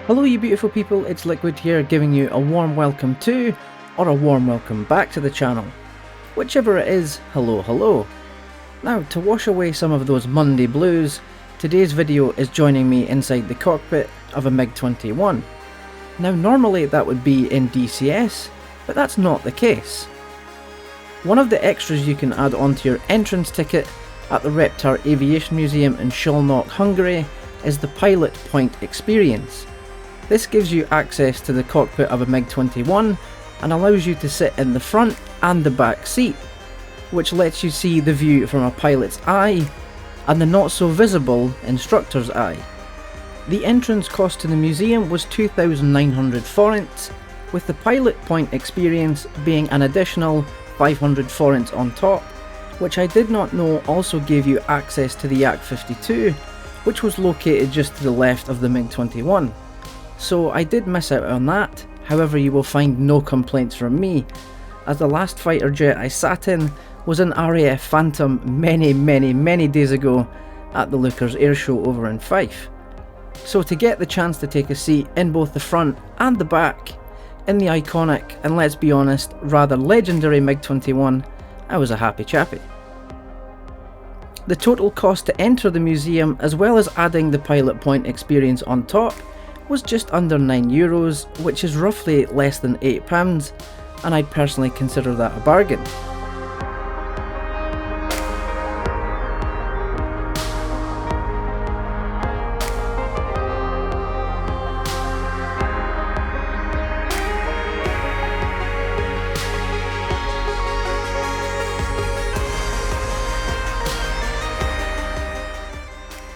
Hello you beautiful people, it's Liquid here giving you a warm welcome to, or a warm welcome back to the channel. Whichever it is, hello hello. Now to wash away some of those Monday blues, today's video is joining me inside the cockpit of a MiG-21. Now normally that would be in DCS, but that's not the case. One of the extras you can add onto your entrance ticket at the Reptar Aviation Museum in Szolnok, Hungary is the Pilot Point experience. This gives you access to the cockpit of a MiG-21 and allows you to sit in the front and the back seat, which lets you see the view from a pilot's eye and the not so visible instructor's eye. The entrance cost to the museum was 2,900 forints, with the Pilot Point experience being an additional 500 forints on top, which I did not know also gave you access to the Yak-52, which was located just to the left of the MiG-21. So I did miss out on that, however you will find no complaints from me, as the last fighter jet I sat in was an RAF Phantom many days ago at the Lookers Airshow over in Fife. So to get the chance to take a seat in both the front and the back, in the iconic and let's be honest, rather legendary MiG-21, I was a happy chappy. The total cost to enter the museum as well as adding the Pilot Point experience on top was just under €9, which is roughly less than £8, and I personally consider that a bargain.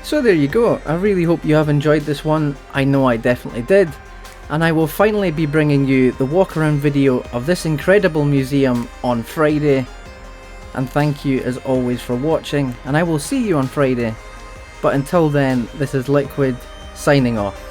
So there you go, I really hope you have enjoyed this one. I know I definitely did, and I will finally be bringing you the walk around video of this incredible museum on Friday. And thank you as always for watching, and I will see you on Friday. But until then, this is Liquid signing off.